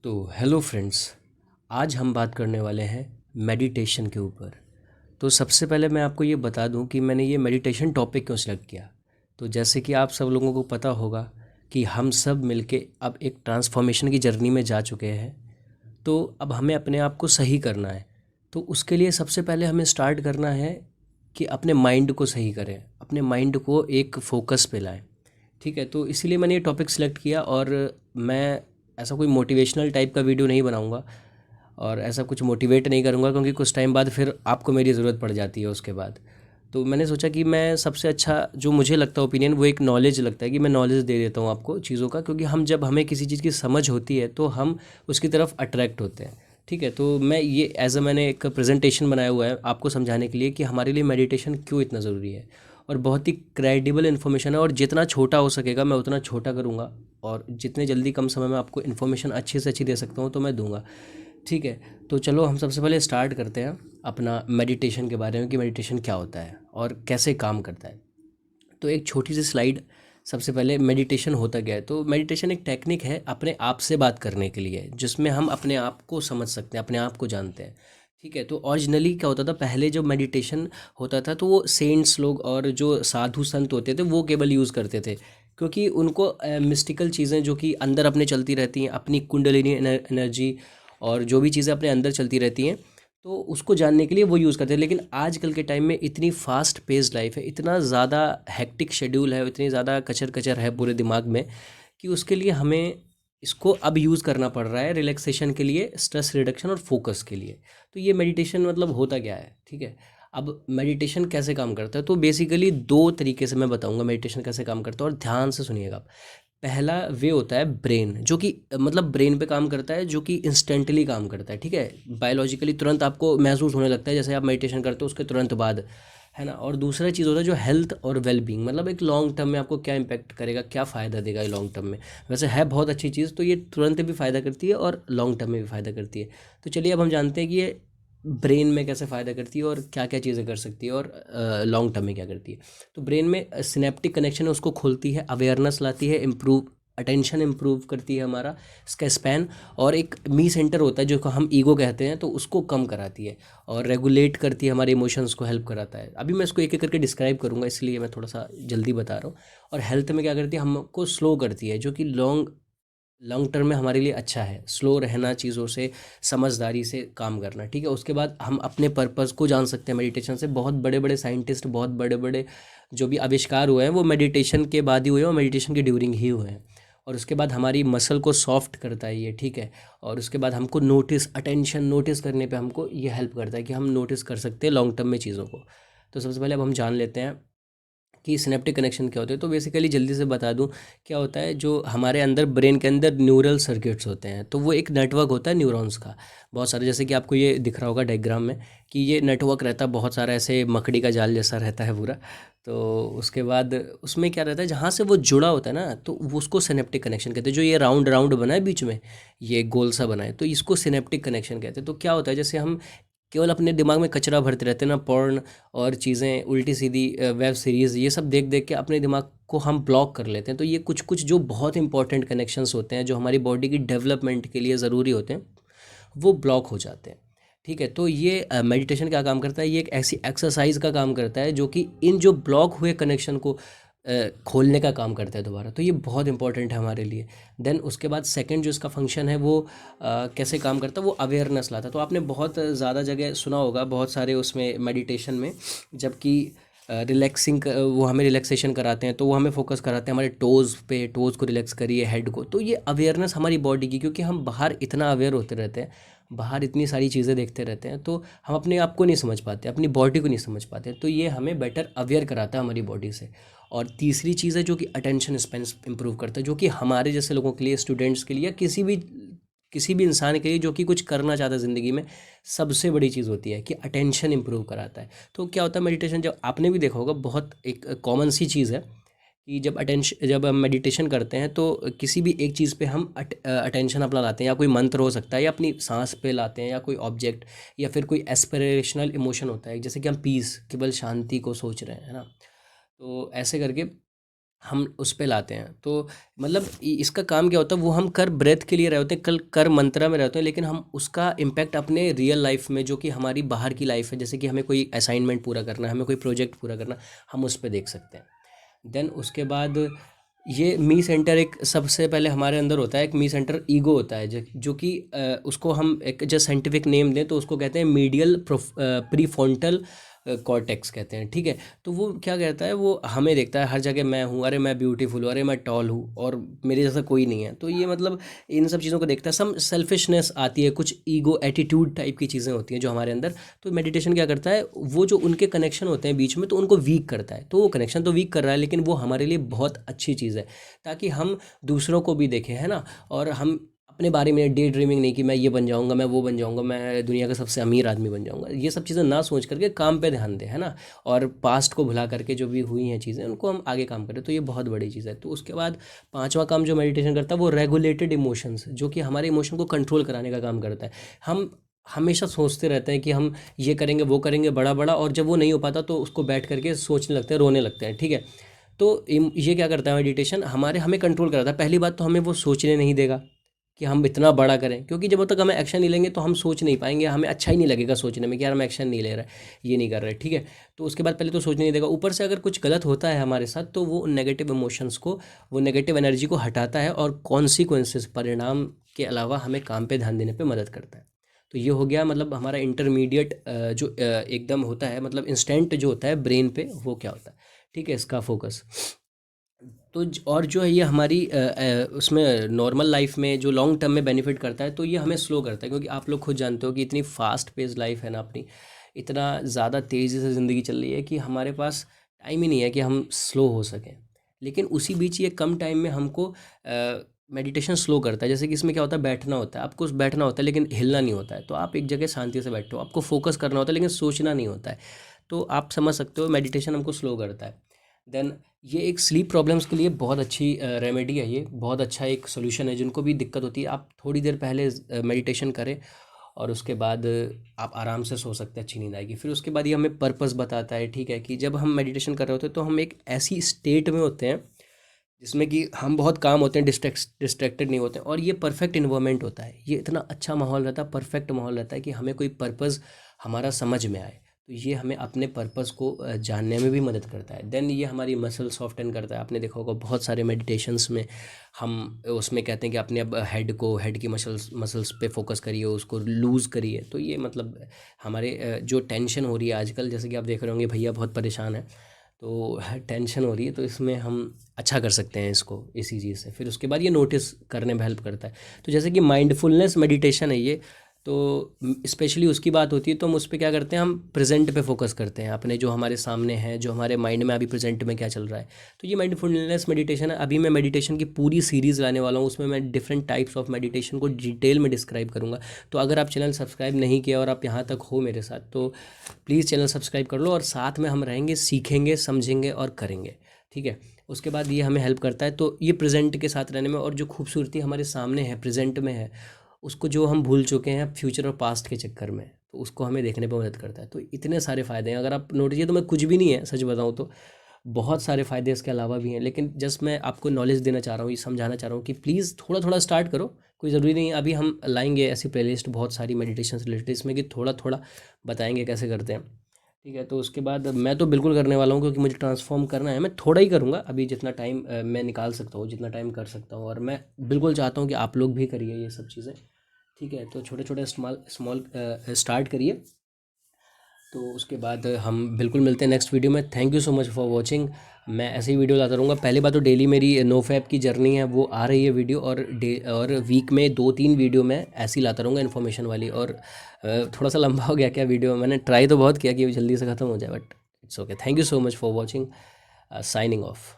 तो hello friends, आज हम बात करने वाले हैं मेडिटेशन के ऊपर। तो सबसे पहले मैं आपको ये बता दूं कि मैंने ये मेडिटेशन टॉपिक क्यों सिलेक्ट किया। तो जैसे कि आप सब लोगों को पता होगा कि हम सब मिलके अब एक ट्रांसफॉर्मेशन की जर्नी में जा चुके हैं। तो अब हमें अपने आप को सही करना है। तो उसके लिए सबसे पहले हमें स्टार्ट करना है कि अपने माइंड को सही करें, अपने माइंड को एक फोकस पे लाएं। ठीक है, तो इसीलिए मैंने ये टॉपिक सिलेक्ट किया। और मैं ऐसा कोई मोटिवेशनल टाइप का वीडियो नहीं बनाऊंगा और ऐसा कुछ मोटिवेट नहीं करूंगा, क्योंकि कुछ टाइम बाद फिर आपको मेरी ज़रूरत पड़ जाती है उसके बाद। तो मैंने सोचा कि मैं सबसे अच्छा जो मुझे लगता है ओपिनियन, वो एक नॉलेज लगता है कि मैं नॉलेज दे देता हूँ आपको चीज़ों का, क्योंकि हम जब हमें किसी चीज़ की समझ होती है तो हम उसकी तरफ अट्रैक्ट होते हैं। ठीक है, तो मैं ये मैंने एक प्रेजेंटेशन बनाया हुआ है आपको समझाने के लिए कि हमारे लिए मेडिटेशन क्यों इतना ज़रूरी है। और बहुत ही क्रेडिबल इन्फॉर्मेशन है, और जितना छोटा हो सकेगा मैं उतना छोटा करूँगा। और जितने जल्दी कम समय में आपको इन्फॉर्मेशन अच्छी से अच्छी दे सकता हूँ तो मैं दूंगा। ठीक है, तो चलो हम सबसे पहले स्टार्ट करते हैं अपना मेडिटेशन के बारे में कि मेडिटेशन क्या होता है और कैसे काम करता है। तो एक छोटी सी स्लाइड। सबसे पहले मेडिटेशन होता क्या है। तो मेडिटेशन एक टेक्निक है अपने आप से बात करने के लिए, जिसमें हम अपने आप को समझ सकते हैं, अपने आप को जानते हैं। ठीक है, तो ओरिजिनली क्या होता था, पहले जब मेडिटेशन होता था तो वो सेंट्स लोग और जो साधु संत होते थे वो केवल यूज़ करते थे, क्योंकि उनको मिस्टिकल चीज़ें जो कि अंदर अपने चलती रहती हैं, अपनी कुंडलिनी एनर्जी और जो भी चीज़ें अपने अंदर चलती रहती हैं, तो उसको जानने के लिए वो यूज़ करते हैं। लेकिन आजकल के टाइम में इतनी फास्ट पेस्ड लाइफ है, इतना ज़्यादा हेक्टिक शेड्यूल है, इतनी ज़्यादा कचर कचर है पूरे दिमाग में, कि उसके लिए हमें इसको अब यूज़ करना पड़ रहा है रिलैक्सेशन के लिए, स्ट्रेस रिडक्शन और फोकस के लिए। तो ये मेडिटेशन मतलब होता क्या है। ठीक है, अब मेडिटेशन कैसे काम करता है, तो बेसिकली दो तरीके से मैं बताऊंगा मेडिटेशन कैसे काम करता है, और ध्यान से सुनिएगा आप। पहला वे होता है ब्रेन, जो कि मतलब ब्रेन पे काम करता है, जो कि इंस्टेंटली काम करता है। ठीक है, बायोलॉजिकली तुरंत आपको महसूस होने लगता है जैसे आप मेडिटेशन करते हो उसके तुरंत बाद, है ना। और दूसरा चीज़ होता है जो हेल्थ और वेलबींग, मतलब एक लॉन्ग टर्म में आपको क्या इम्पैक्ट करेगा, क्या फ़ायदा देगा ये लॉन्ग टर्म में। वैसे है बहुत अच्छी चीज़, तो ये तुरंत भी फ़ायदा करती है और लॉन्ग टर्म में भी फ़ायदा करती है। तो चलिए अब हम जानते हैं कि ये ब्रेन में कैसे फ़ायदा करती है और क्या क्या चीज़ें कर सकती है और लॉन्ग टर्म में क्या करती है। तो ब्रेन में सिनेप्टिक कनेक्शन है उसको खोलती है, अवेयरनेस लाती है, इम्प्रूव अटेंशन इम्प्रूव करती है हमारा इसका स्पैन। और एक मी सेंटर होता है जो को हम ईगो कहते हैं, तो उसको कम कराती है और रेगुलेट करती है, हमारे इमोशंस को हेल्प कराता है। अभी मैं इसको एक एक करके डिस्क्राइब करूँगा, इसलिए मैं थोड़ा सा जल्दी बता रहा हूँ। और हेल्थ में क्या करती है, हमको स्लो करती है, जो कि लॉन्ग लॉन्ग टर्म में हमारे लिए अच्छा है, स्लो रहना, चीज़ों से समझदारी से काम करना। ठीक है, उसके बाद हम अपने पर्पज़ को जान सकते हैं मेडिटेशन से। बहुत बड़े बड़े साइंटिस्ट, बहुत बड़े बड़े जो भी आविष्कार हुए हैं वो मेडिटेशन के बाद ही हुए हैं और मेडिटेशन के ड्यूरिंग ही हुए हैं। और उसके बाद हमारी मसल को सॉफ्ट करता है ये। ठीक है, और उसके बाद हमको अटेंशन नोटिस करने पे हमको ये हेल्प करता है कि हम नोटिस कर सकते हैं लॉन्ग टर्म में चीज़ों को। तो सबसे पहले अब हम जान लेते हैं कि सिनेप्टिक कनेक्शन क्या होते हैं। तो बेसिकली जल्दी से बता दूं, क्या होता है, जो हमारे अंदर ब्रेन के अंदर न्यूरल सर्किट्स होते हैं, तो वो एक नेटवर्क होता है न्यूरॉन्स का, बहुत सारे। जैसे कि आपको ये दिख रहा होगा डायग्राम में कि ये नेटवर्क रहता है बहुत सारा, ऐसे मकड़ी का जाल जैसा रहता है पूरा। तो उसके बाद उसमें क्या रहता है, जहाँ से वो जुड़ा होता है ना, तो वो उसको सिनेप्टिक कनेक्शन कहते हैं। जो ये राउंड राउंड बना है बीच में, ये गोल सा बना है, तो इसको सिनेप्टिक कनेक्शन कहते हैं। तो क्या होता है, जैसे हम केवल अपने दिमाग में कचरा भरते रहते हैं ना, पॉर्न और चीज़ें, उल्टी सीधी वेब सीरीज़, ये सब देख देख के अपने दिमाग को हम ब्लॉक कर लेते हैं। तो ये कुछ कुछ जो बहुत इंपॉर्टेंट कनेक्शंस होते हैं, जो हमारी बॉडी की डेवलपमेंट के लिए ज़रूरी होते हैं, वो ब्लॉक हो जाते हैं। ठीक है, तो ये मेडिटेशन क्या काम करता है, ये एक ऐसी एक्सरसाइज का काम करता है जो कि इन जो ब्लॉक हुए कनेक्शन को खोलने का काम करता है दोबारा। तो ये बहुत इंपॉर्टेंट है हमारे लिए। देन उसके बाद सेकंड जो इसका फंक्शन है वो कैसे काम करता है, वो अवेयरनेस लाता है। तो आपने बहुत ज़्यादा जगह सुना होगा, बहुत सारे उसमें मेडिटेशन में, जबकि रिलैक्सिंग वो हमें रिलैक्सेशन कराते हैं, तो वो हमें फोकस कराते हैं हमारे टोज़ पे, टोज़ को रिलैक्स करिए, हेड को। तो ये अवेयरनेस हमारी बॉडी की, क्योंकि हम बाहर इतना अवेयर होते रहते हैं, बाहर इतनी सारी चीज़ें देखते रहते हैं, तो हम अपने आप को नहीं समझ पाते, अपनी बॉडी को नहीं समझ पाते। तो ये हमें बेटर अवेयर कराता है हमारी बॉडी से। और तीसरी चीज़ है जो कि अटेंशन स्पेन इंप्रूव करता है, जो कि हमारे जैसे लोगों के लिए, स्टूडेंट्स के लिए, या किसी भी इंसान के लिए जो कि कुछ करना चाहता है ज़िंदगी में, सबसे बड़ी चीज़ होती है कि अटेंशन इंप्रूव कराता है। तो क्या होता है मेडिटेशन, जब आपने भी देखा होगा, बहुत एक कॉमन सी चीज़ है कि जब हम मेडिटेशन करते हैं तो किसी भी एक चीज़ पे हम अटेंशन अपना लाते हैं, या कोई मंत्र हो सकता है, या अपनी सांस पे लाते हैं, या कोई ऑब्जेक्ट, या फिर कोई एस्पिरेशनल इमोशन होता है, जैसे कि हम पीस, केवल शांति को सोच रहे हैं, है ना। तो ऐसे करके हम उस पे लाते हैं। तो मतलब इसका काम क्या होता है, वो हम कर ब्रेथ के लिए रहे होते हैं, कल कर मंत्रा में रहते हैं, लेकिन हम उसका इम्पैक्ट अपने रियल लाइफ में, जो कि हमारी बाहर की लाइफ है, जैसे कि हमें कोई असाइनमेंट पूरा करना है, हमें कोई प्रोजेक्ट पूरा करना, हम उस पे देख सकते हैं। देन उसके बाद ये मी सेंटर एक सबसे पहले हमारे अंदर होता है, एक मी सेंटर ईगो होता है, जो कि उसको हम एक जो साइंटिफिक नेम दें तो उसको कहते हैं मीडियल प्रीफ्रंटल कॉर्टेक्स कहते हैं, ठीक है। तो वो क्या कहता है, वो हमें देखता है हर जगह, मैं हूँ, अरे मैं ब्यूटीफुल हूँ, अरे मैं टॉल हूँ और मेरे जैसा कोई नहीं है। तो ये मतलब इन सब चीज़ों को देखता है, सम सेल्फिशनेस आती है, कुछ ईगो एटीट्यूड टाइप की चीज़ें होती हैं जो हमारे अंदर। तो मेडिटेशन क्या करता है, वो जो उनके कनेक्शन होते हैं बीच में, तो उनको वीक करता है। तो वो कनेक्शन तो वीक कर रहा है, लेकिन वो हमारे लिए बहुत अच्छी चीज़ है, ताकि हम दूसरों को भी देखें, है ना। और हम अपने बारे में डे ड्रीमिंग नहीं कि मैं ये बन जाऊंगा, मैं वो बन जाऊंगा, मैं दुनिया का सबसे अमीर आदमी बन जाऊंगा, ये सब चीज़ें ना सोच करके काम पे ध्यान दें, है ना। और पास्ट को भुला करके जो भी हुई हैं चीज़ें, उनको हम आगे काम करें, तो ये बहुत बड़ी चीज़ है। तो उसके बाद पांचवा काम जो मेडिटेशन करता है, वो रेगुलेटेड इमोशंस, जो कि हमारे इमोशन को कंट्रोल कराने का काम करता है। हम हमेशा सोचते रहते हैं कि हम ये करेंगे वो करेंगे बड़ा बड़ा, और जब वो नहीं हो पाता तो उसको बैठ करके सोचने लगते हैं, रोने लगते हैं, ठीक है। तो ये क्या करता है मेडिटेशन, हमें कंट्रोल कराता है। पहली बात तो हमें वो सोचने नहीं देगा कि हम इतना बड़ा करें, क्योंकि जब तक हमें एक्शन नहीं लेंगे तो हम सोच नहीं पाएंगे, हमें अच्छा ही नहीं लगेगा सोचने में कि यार हम एक्शन नहीं ले रहे, ये नहीं कर रहे, ठीक है। तो उसके बाद पहले तो सोचने नहीं देगा, ऊपर से अगर कुछ गलत होता है हमारे साथ तो वो नेगेटिव इमोशंस को, वो नेगेटिव एनर्जी को हटाता है, और कॉन्सिक्वेंसेस, परिणाम के अलावा हमें काम पे ध्यान देने पे मदद करता है। तो ये हो गया मतलब हमारा इंटरमीडिएट जो एकदम होता है, मतलब इंस्टेंट जो होता है ब्रेन पे, वो क्या होता है, ठीक है, इसका फोकस। तो और जो है ये हमारी उसमें नॉर्मल लाइफ में जो लॉन्ग टर्म में बेनिफिट करता है, तो ये हमें स्लो करता है, क्योंकि आप लोग खुद जानते हो कि इतनी फास्ट पेस लाइफ है ना अपनी, इतना ज़्यादा तेज़ी से ज़िंदगी चल रही है कि हमारे पास टाइम ही नहीं है कि हम स्लो हो सकें। लेकिन उसी बीच ये कम टाइम में हमको मेडिटेशन स्लो करता है। जैसे कि इसमें क्या होता है, बैठना होता है, आपको बैठना होता है लेकिन हिलना नहीं होता है, तो आप एक जगह शांति से बैठते हो, आपको फोकस करना होता है लेकिन सोचना नहीं होता है। तो आप समझ सकते हो मेडिटेशन हमको स्लो करता है। देन ये एक स्लीप प्रॉब्लम्स के लिए बहुत अच्छी रेमेडी है, ये बहुत अच्छा एक सोल्यूशन है। जिनको भी दिक्कत होती है, आप थोड़ी देर पहले मेडिटेशन करें और उसके बाद आप आराम से सो सकते हैं, अच्छी नींद आएगी। फिर उसके बाद ये हमें पर्पस बताता है, ठीक है, कि जब हम मेडिटेशन कर रहे होते हैं तो हम एक ऐसी स्टेट में होते हैं जिसमें कि हम बहुत काम होते हैं, डिस्ट्रैक्टेड नहीं होते हैं, और ये परफेक्ट इन्वायरमेंट होता है, ये इतना अच्छा माहौल रहता है, परफेक्ट माहौल रहता है कि हमें कोई पर्पस हमारा समझ में आए। तो ये हमें अपने पर्पस को जानने में भी मदद करता है। देन ये हमारी मसल सॉफ्टन करता है। आपने देखा होगा बहुत सारे मेडिटेशंस में हम उसमें कहते हैं कि अपने अब हेड की मसल्स पे फोकस करिए, उसको लूज़ करिए। तो ये मतलब हमारे जो टेंशन हो रही है आजकल, जैसे कि आप देख रहे होंगे भैया बहुत परेशान है, तो टेंशन हो रही है, तो इसमें हम अच्छा कर सकते हैं इसको, इसी चीज़ से। फिर उसके बाद ये नोटिस करने में हेल्प करता है। तो जैसे कि माइंडफुलनेस मेडिटेशन है ये, तो स्पेशली उसकी बात होती है तो हम उस पे क्या करते हैं, हम प्रेजेंट पे फोकस करते हैं, अपने जो हमारे सामने है, जो हमारे माइंड में अभी प्रेजेंट में क्या चल रहा है। तो ये माइंडफुलनेस मेडिटेशन है। अभी मैं मेडिटेशन की पूरी सीरीज़ लाने वाला हूँ, उसमें मैं डिफरेंट टाइप्स ऑफ मेडिटेशन को डिटेल में डिस्क्राइब करूँगा। तो अगर आप चैनल सब्सक्राइब नहीं किया और आप यहाँ तक हो मेरे साथ, तो प्लीज़ चैनल सब्सक्राइब कर लो, और साथ में हम रहेंगे, सीखेंगे, समझेंगे और करेंगे, ठीक है। उसके बाद ये हमें हेल्प करता है, तो ये प्रेजेंट के साथ रहने में, और जो खूबसूरती हमारे सामने है, प्रेजेंट में है, उसको जो हम भूल चुके हैं फ्यूचर और पास्ट के चक्कर में, तो उसको हमें देखने पर मदद करता है। तो इतने सारे फ़ायदे हैं, अगर आप नोटिस, तो मैं कुछ भी नहीं है सच बताऊँ तो, बहुत सारे फ़ायदे इसके अलावा भी हैं, लेकिन जस्ट मैं आपको नॉलेज देना चाह रहा हूँ, ये समझाना चाह रहा हूँ कि प्लीज़ थोड़ा थोड़ा स्टार्ट करो। कोई ज़रूरी नहीं है, अभी हम लाएंगे ऐसी प्लेलिस्ट बहुत सारी मेडिटेशन रिलेटेड, इसमें कि थोड़ा थोड़ा बताएंगे कैसे करते हैं, ठीक है। तो उसके बाद मैं तो बिल्कुल करने वाला हूँ, क्योंकि मुझे ट्रांसफ़ॉर्म करना है। मैं थोड़ा ही करूँगा अभी, जितना टाइम मैं निकाल सकता हूँ, जितना टाइम कर सकता हूँ, और मैं बिल्कुल चाहता हूँ कि आप लोग भी करिए ये सब चीज़ें, ठीक है। तो छोटे छोटे स्मॉल स्मॉल स्टार्ट करिए। तो उसके बाद हम बिल्कुल मिलते हैं नेक्स्ट वीडियो में। Thank you so much for watching. मैं ऐसे ही वीडियो लाता रहूँगा। पहली बात तो डेली मेरी नो फैप की जर्नी है, वो आ रही है वीडियो, और वीक में 2-3 वीडियो मैं ऐसी लाता रहूँगा इन्फॉर्मेशन वाली। और थोड़ा सा लंबा हो गया क्या वीडियो, मैंने ट्राई तो बहुत किया कि जल्दी से ख़त्म हो जाए, but it's okay. Thank you so much for watching. Signing off.